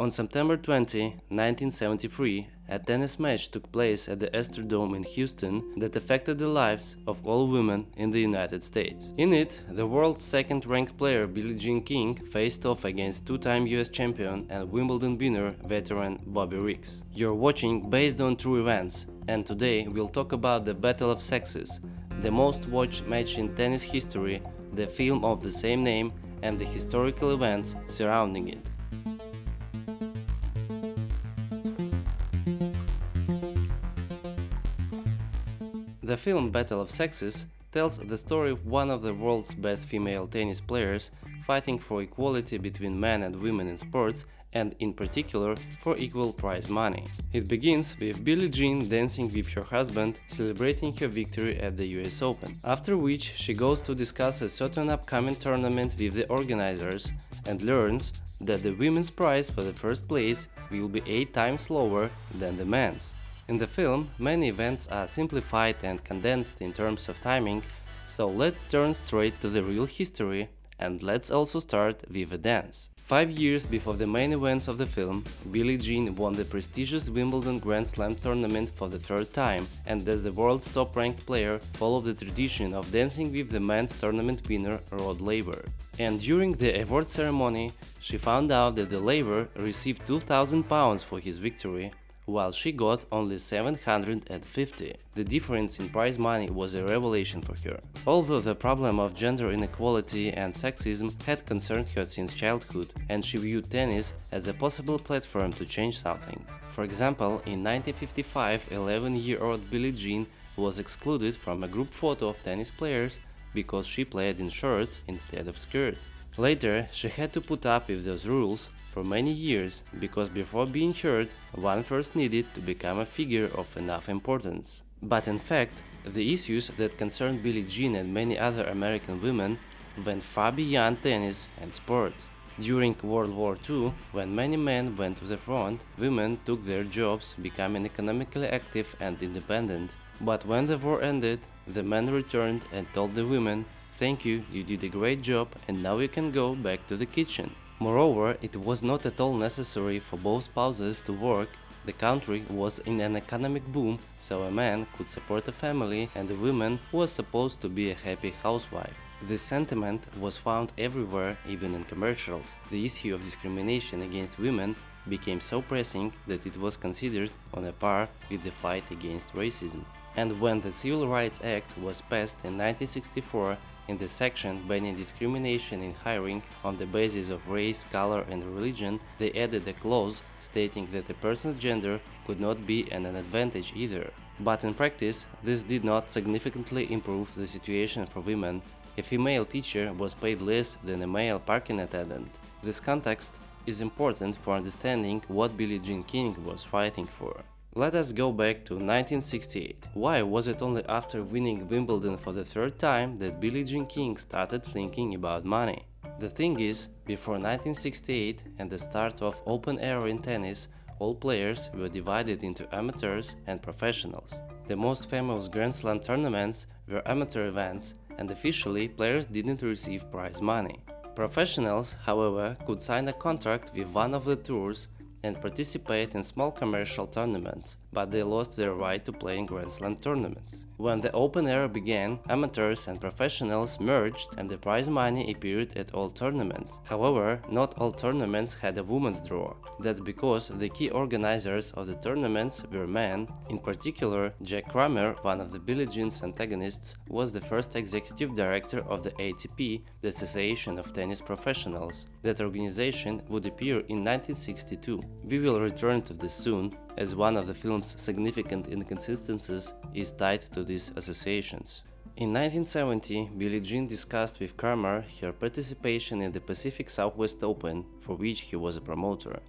On September 20, 1973, a tennis match took place at the Astrodome in Houston that affected the lives of all women in the United States. In it, the world's second-ranked player Billie Jean King faced off against two-time US champion and Wimbledon winner veteran Bobby Riggs. You're watching Based on True Events, and today we'll talk about the Battle of Sexes, the most watched match in tennis history, the film of the same name, and the historical events surrounding it. The film Battle of Sexes tells the story of one of the world's best female tennis players fighting for equality between men and women in sports, and in particular for equal prize money. It begins with Billie Jean dancing with her husband, celebrating her victory at the US Open, after which she goes to discuss a certain upcoming tournament with the organizers and learns that the women's prize for the first place will be 8 times lower than the men's. In the film, many events are simplified and condensed in terms of timing, so let's turn straight to the real history, and let's also start with a dance. 5 years before the main events of the film, Billie Jean won the prestigious Wimbledon Grand Slam tournament for the third time, and as the world's top-ranked player, followed the tradition of dancing with the men's tournament winner Rod Laver. And during the award ceremony, she found out that the Laver received £2,000 for his victory, while she got only 750. The difference in prize money was a revelation for her. Although the problem of gender inequality and sexism had concerned her since childhood, and she viewed tennis as a possible platform to change something. For example, in 1955, 11-year-old Billie Jean was excluded from a group photo of tennis players because she played in shorts instead of skirt. Later, she had to put up with those rules for many years because before being heard, one first needed to become a figure of enough importance. But in fact, the issues that concerned Billie Jean and many other American women went far beyond tennis and sport. During World War II, when many men went to the front, women took their jobs, becoming economically active and independent. But when the war ended, the men returned and told the women, "Thank you, you did a great job and now you can go back to the kitchen." Moreover, it was not at all necessary for both spouses to work. The country was in an economic boom, so a man could support a family and a woman was supposed to be a happy housewife. This sentiment was found everywhere, even in commercials. The issue of discrimination against women became so pressing that it was considered on a par with the fight against racism. And when the Civil Rights Act was passed in 1964, in the section banning discrimination in hiring on the basis of race, color and religion, they added a clause stating that a person's gender could not be an advantage either. But in practice, this did not significantly improve the situation for women. A female teacher was paid less than a male parking attendant. This context is important for understanding what Billie Jean King was fighting for. Let us go back to 1968. Why was it only after winning Wimbledon for the third time that Billie Jean King started thinking about money? The thing is, before 1968 and the start of open era in tennis, all players were divided into amateurs and professionals. The most famous Grand Slam tournaments were amateur events, and officially players didn't receive prize money. Professionals, however, could sign a contract with one of the tours and participate in small commercial tournaments, but they lost their right to play in Grand Slam tournaments. When the Open era began, amateurs and professionals merged and the prize money appeared at all tournaments. However, not all tournaments had a women's draw. That's because the key organizers of the tournaments were men. In particular, Jack Kramer, one of the Billie Jean's antagonists, was the first executive director of the ATP, the Association of Tennis Professionals. That organization would appear in 1962. We will return to this soon, as one of the film's significant inconsistencies is tied to these associations. In 1970, Billie Jean discussed with Kramer her participation in the Pacific Southwest Open, for which he was a promoter,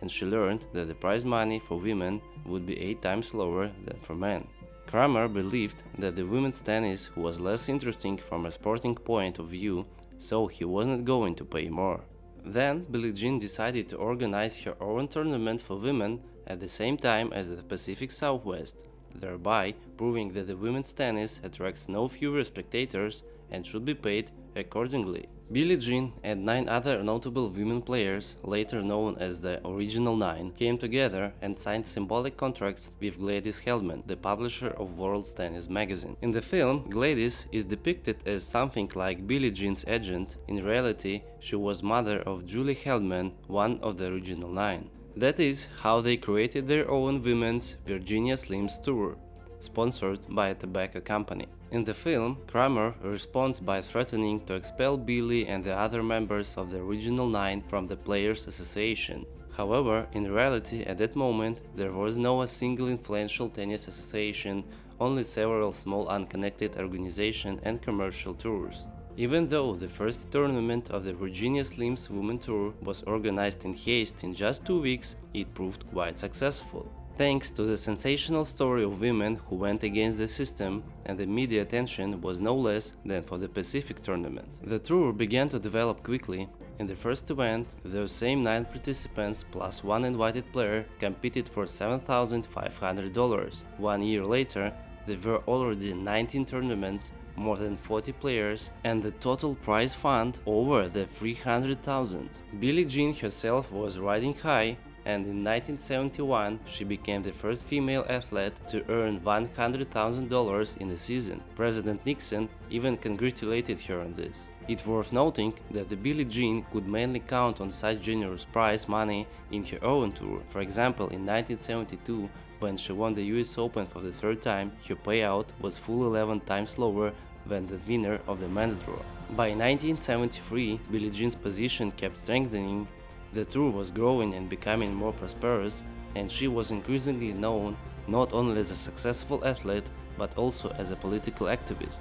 and she learned that the prize money for women would be 8 times lower than for men. Kramer believed that the women's tennis was less interesting from a sporting point of view, so he wasn't going to pay more. Then Billie Jean decided to organize her own tournament for women at the same time as the Pacific Southwest, thereby proving that the women's tennis attracts no fewer spectators and should be paid accordingly. Billie Jean and 9 other notable women players, later known as the Original Nine, came together and signed symbolic contracts with Gladys Heldman, the publisher of World Tennis magazine. In the film, Gladys is depicted as something like Billie Jean's agent. In reality, she was mother of Julie Heldman, one of the Original Nine. That is how they created their own women's Virginia Slims tour, sponsored by a tobacco company. In the film, Kramer responds by threatening to expel Billie and the other members of the Original Nine from the Players Association. However, in reality, at that moment, there was no single influential tennis association, only several small unconnected organizations and commercial tours. Even though the first tournament of the Virginia Slims Women Tour was organized in haste in just 2 weeks, it proved quite successful. Thanks to the sensational story of women who went against the system, and the media attention was no less than for the Pacific tournament. The tour began to develop quickly. In the first event, those same 9 participants plus one invited player competed for $7,500. 1 year later, there were already 19 tournaments, more than 40 players, and the total prize fund over the $300,000. Billie Jean herself was riding high, and in 1971 she became the first female athlete to earn $100,000 in a season. President Nixon even congratulated her on this. It's worth noting that the Billie Jean could mainly count on such generous prize money in her own tour. For example, in 1972, when she won the US Open for the 3rd time, her payout was full 11 times lower than the winner of the men's draw. By 1973, Billie Jean's position kept strengthening. The tour was growing and becoming more prosperous, and she was increasingly known not only as a successful athlete but also as a political activist.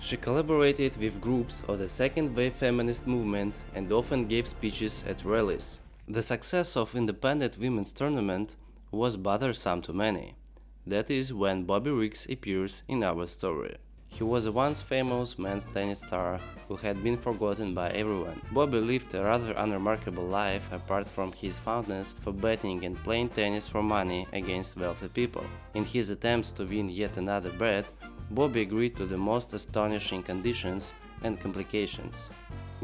She collaborated with groups of the second wave feminist movement and often gave speeches at rallies. The success of independent women's tournament was bothersome to many. That is when Bobby Riggs appears in our story. He was a once famous men's tennis star who had been forgotten by everyone. Bobby lived a rather unremarkable life apart from his fondness for betting and playing tennis for money against wealthy people. In his attempts to win yet another bet, Bobby agreed to the most astonishing conditions and complications.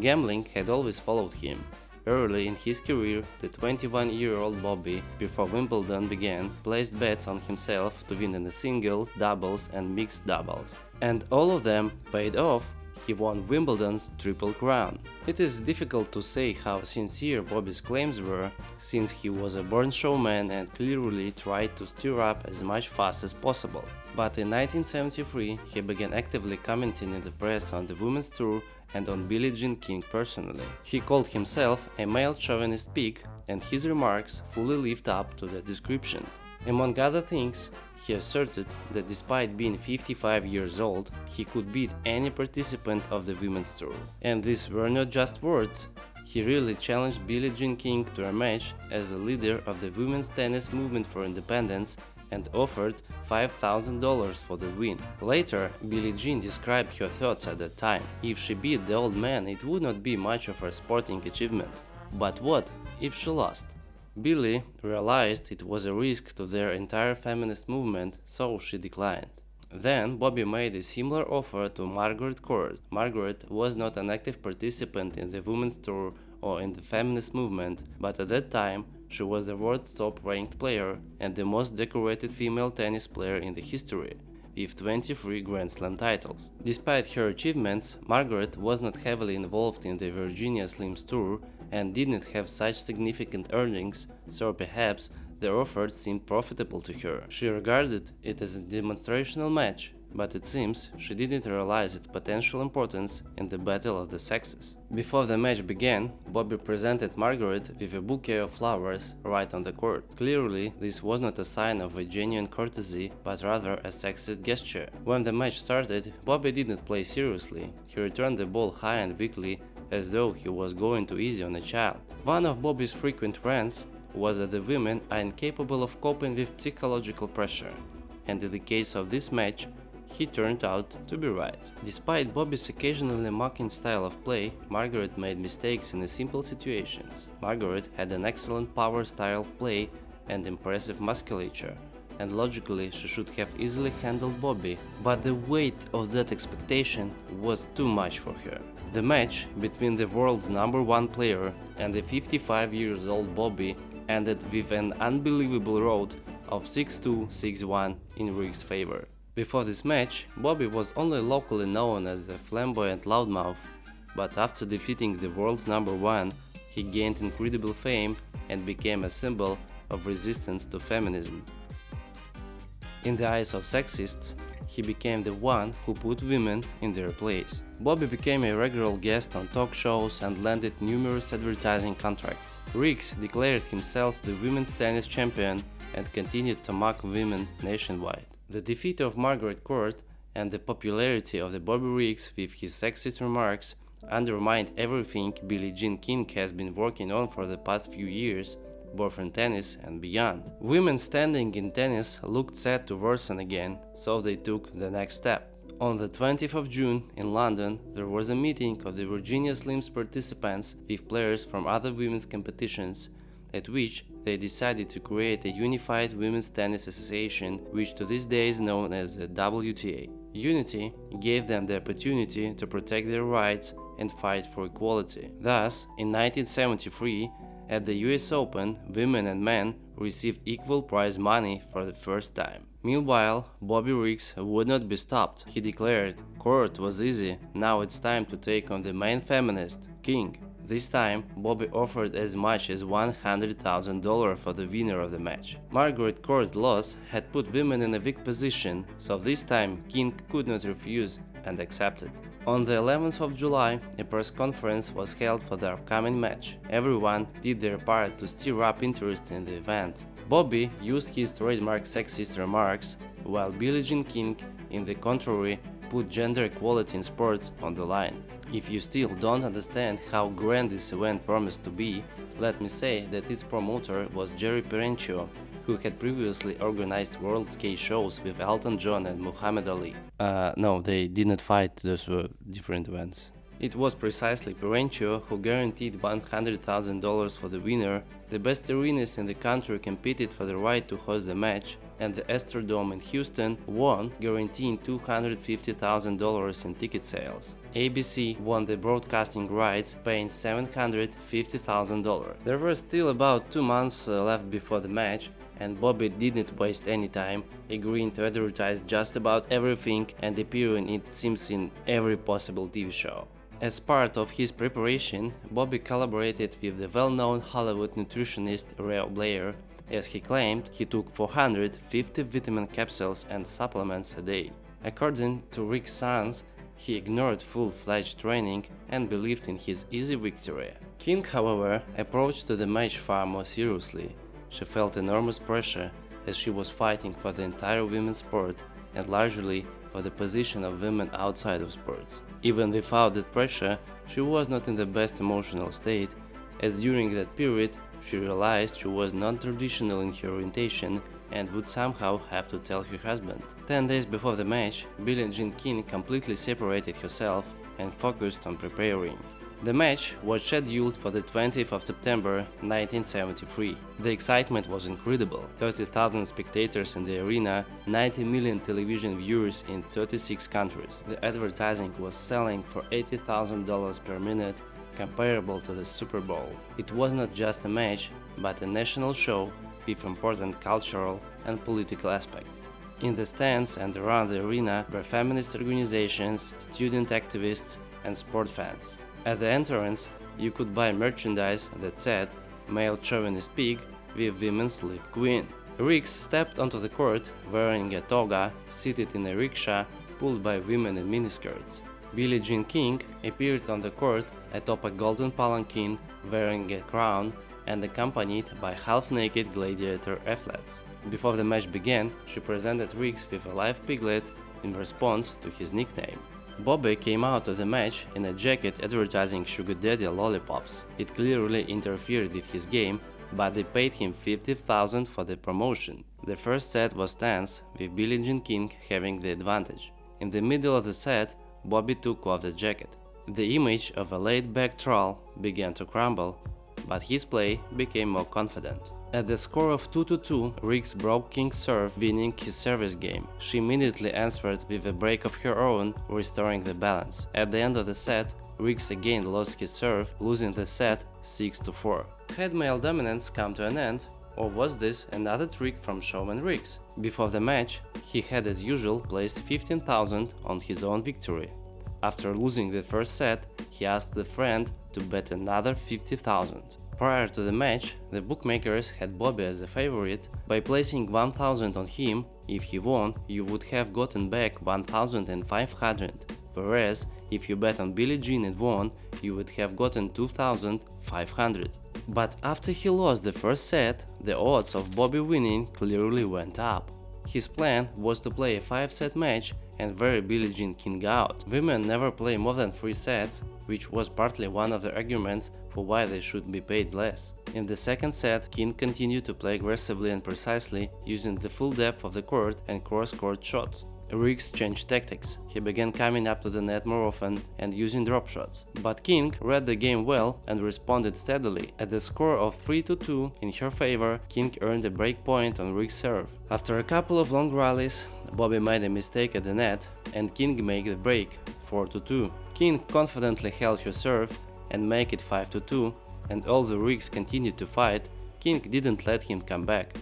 Gambling had always followed him. Early in his career, the 21-year-old Bobby, before Wimbledon began, placed bets on himself to win in the singles, doubles and mixed doubles. And all of them paid off. He won Wimbledon's Triple Crown. It is difficult to say how sincere Bobby's claims were, since he was a born showman and clearly tried to stir up as much fuss as possible. But in 1973, he began actively commenting in the press on the women's tour and on Billie Jean King personally. He called himself a male chauvinist pig, and his remarks fully lived up to the description. Among other things, he asserted that despite being 55 years old, he could beat any participant of the women's tour. And these were not just words. He really challenged Billie Jean King to a match as the leader of the women's tennis movement for independence and offered $5,000 for the win. Later, Billie Jean described her thoughts at that time. If she beat the old man, it would not be much of a sporting achievement. But what if she lost? Billie realized it was a risk to their entire feminist movement, so she declined. Then Bobby made a similar offer to Margaret Court. Margaret was not an active participant in the women's tour or in the feminist movement, but at that time she was the world's top-ranked player and the most decorated female tennis player in the history, with 23 Grand Slam titles. Despite her achievements, Margaret was not heavily involved in the Virginia Slims tour and didn't have such significant earnings, so perhaps the offer seemed profitable to her. She regarded it as a demonstrational match, but it seems she didn't realize its potential importance in the battle of the sexes. Before the match began, Bobby presented Margaret with a bouquet of flowers right on the court. Clearly, this was not a sign of a genuine courtesy, but rather a sexist gesture. When the match started, Bobby didn't play seriously. He returned the ball high and weakly, as though he was going too easy on a child. One of Bobby's frequent rants was that the women are incapable of coping with psychological pressure, and in the case of this match, he turned out to be right. Despite Bobby's occasionally mocking style of play, Margaret made mistakes in the simple situations. Margaret had an excellent power style of play and impressive musculature, and logically she should have easily handled Bobby, but the weight of that expectation was too much for her. The match between the world's #1 player and the 55-year-old Bobby ended with an unbelievable rout of 6-2, 6-1 in Riggs' favor. Before this match, Bobby was only locally known as a flamboyant loudmouth, but after defeating the world's #1, he gained incredible fame and became a symbol of resistance to feminism. In the eyes of sexists, he became the one who put women in their place. Bobby became a regular guest on talk shows and landed numerous advertising contracts. Riggs declared himself the women's tennis champion and continued to mock women nationwide. The defeat of Margaret Court and the popularity of the Bobby Riggs with his sexist remarks undermined everything Billie Jean King has been working on for the past few years, both in tennis and beyond. Women's standing in tennis looked set to worsen again, so they took the next step. On the 20th of June in London, there was a meeting of the Virginia Slims participants with players from other women's competitions, at which they decided to create a unified women's tennis association, which to this day is known as the WTA. Unity gave them the opportunity to protect their rights and fight for equality. Thus, in 1973, at the US Open, women and men received equal prize money for the first time. Meanwhile, Bobby Riggs would not be stopped. He declared, "Court was easy, now it's time to take on the main feminist, King." This time, Bobby offered as much as $100,000 for the winner of the match. Margaret Court's loss had put women in a weak position, so this time King could not refuse and accepted. On the 11th of July, a press conference was held for the upcoming match. Everyone did their part to stir up interest in the event. Bobby used his trademark sexist remarks, while Billie Jean King, in the contrary, put gender equality in sports on the line. If you still don't understand how grand this event promised to be, let me say that its promoter was Jerry Perenchio, who had previously organized world skate shows with Elton John and Muhammad Ali. No, they did not fight, those were different events. It was precisely Perenchio who guaranteed $100,000 for the winner. The best arenas in the country competed for the right to host the match, and the Astrodome in Houston won, guaranteeing $250,000 in ticket sales. ABC won the broadcasting rights, paying $750,000. There were still about 2 months left before the match, and Bobby didn't waste any time, agreeing to advertise just about everything and appearing, it seems, in every possible TV show. As part of his preparation, Bobby collaborated with the well-known Hollywood nutritionist Ray Blair, as he claimed he took 450 vitamin capsules and supplements a day. According to Rick's sons, he ignored full-fledged training and believed in his easy victory. King, however, approached the match far more seriously. She felt enormous pressure as she was fighting for the entire women's sport and largely for the position of women outside of sports. Even without that pressure, she was not in the best emotional state, as during that period she realized she was non-traditional in her orientation and would somehow have to tell her husband. 10 days before the match, Billie Jean King completely separated herself and focused on preparing. The match was scheduled for the 20th of September 1973. The excitement was incredible. 30,000 spectators in the arena, 90 million television viewers in 36 countries. The advertising was selling for $80,000 per minute, comparable to the Super Bowl. It was not just a match, but a national show with important cultural and political aspects. In the stands and around the arena were feminist organizations, student activists, and sport fans. At the entrance, you could buy merchandise that said "Male Chauvinist Pig" with Women's Lip Queen. Riggs stepped onto the court wearing a toga, seated in a rickshaw pulled by women in miniskirts. Billie Jean King appeared on the court atop a golden palanquin wearing a crown and accompanied by half-naked gladiator athletes. Before the match began, she presented Riggs with a live piglet in response to his nickname. Bobby came out of the match in a jacket advertising Sugar Daddy lollipops. It clearly interfered with his game, but they paid him $50,000 for the promotion. The first set was tense, with Billie Jean King having the advantage. In the middle of the set, Bobby took off the jacket. The image of a laid-back troll began to crumble, but his play became more confident. At the score of 2-2, Riggs broke King's serve, winning his service game. She immediately answered with a break of her own, restoring the balance. At the end of the set, Riggs again lost his serve, losing the set 6-4. Had male dominance come to an end, or was this another trick from showman Riggs? Before the match, he had as usual placed 15,000 on his own victory. After losing the first set, he asked a friend to bet another 50,000. Prior to the match, the bookmakers had Bobby as a favorite. By placing 1,000 on him, if he won, you would have gotten back 1,500, whereas if you bet on Billie Jean and won, you would have gotten 2,500. But after he lost the first set, the odds of Bobby winning clearly went up. His plan was to play a 5-set match and wear Billie Jean King out. Women never play more than 3 sets, which was partly one of the arguments for why they should be paid less. In the second set, King continued to play aggressively and precisely, using the full depth of the court and cross-court shots. Riggs changed tactics. He began coming up to the net more often and using drop shots. But King read the game well and responded steadily. At the score of 3-2 in her favor, King earned a break point on Riggs' serve. After a couple of long rallies, Bobby made a mistake at the net and King made the break 4-2. King confidently held her serve and made it 5-2, and although Riggs continued to fight, King didn't let him come back.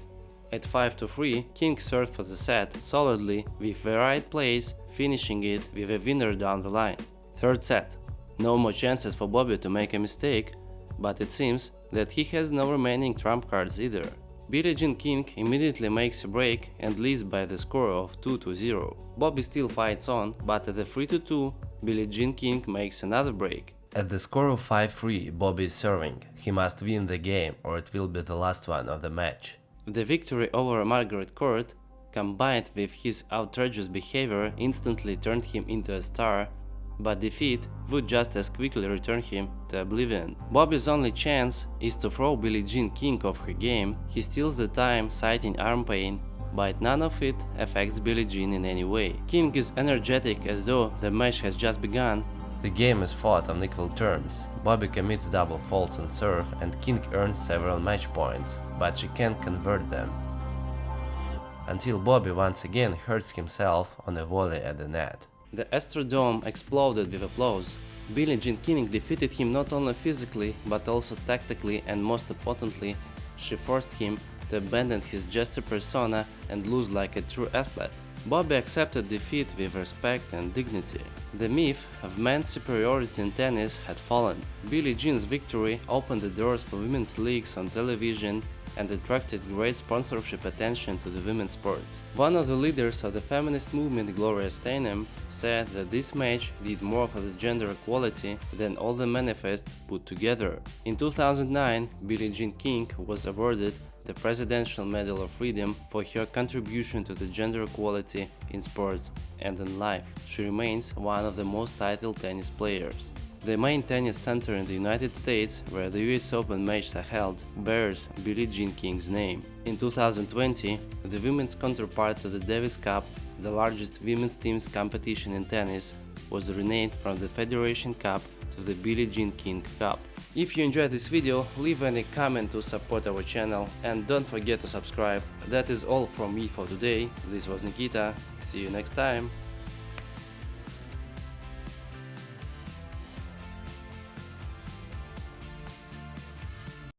At 5-3, King served for the set solidly with the right plays, finishing it with a winner down the line. Third set. No more chances for Bobby to make a mistake, but it seems that he has no remaining trump cards either. Billie Jean King immediately makes a break and leads by the score of 2-0. Bobby still fights on, but at the 3-2, Billie Jean King makes another break. At the score of 5-3, Bobby is serving. He must win the game or it will be the last one of the match. The victory over Margaret Court, combined with his outrageous behavior, instantly turned him into a star, but defeat would just as quickly return him to oblivion. Bobby's only chance is to throw Billie Jean King off her game. He steals the time, citing arm pain, but none of it affects Billie Jean in any way. King is energetic as though the match has just begun. The game is fought on equal terms. Bobby commits double faults on serve and King earns several match points, but she can't convert them. Until Bobby once again hurts himself on a volley at the net. The Astrodome exploded with applause. Billie Jean King defeated him not only physically but also tactically, and most importantly, she forced him to abandon his jester persona and lose like a true athlete. Bobby accepted defeat with respect and dignity. The myth of men's superiority in tennis had fallen. Billie Jean's victory opened the doors for women's leagues on television and attracted great sponsorship attention to the women's sport. One of the leaders of the feminist movement, Gloria Steinem, said that this match did more for the gender equality than all the manifests put together. In 2009, Billie Jean King was awarded the Presidential Medal of Freedom for her contribution to the gender equality in sports and in life. She remains one of the most titled tennis players. The main tennis center in the United States, where the US Open matches are held, bears Billie Jean King's name. In 2020, the women's counterpart to the Davis Cup, the largest women's teams competition in tennis, was renamed from the Federation Cup to the Billie Jean King Cup. If you enjoyed this video, leave any comment to support our channel and don't forget to subscribe. That is all from me for today. This was Nikita. See you next time.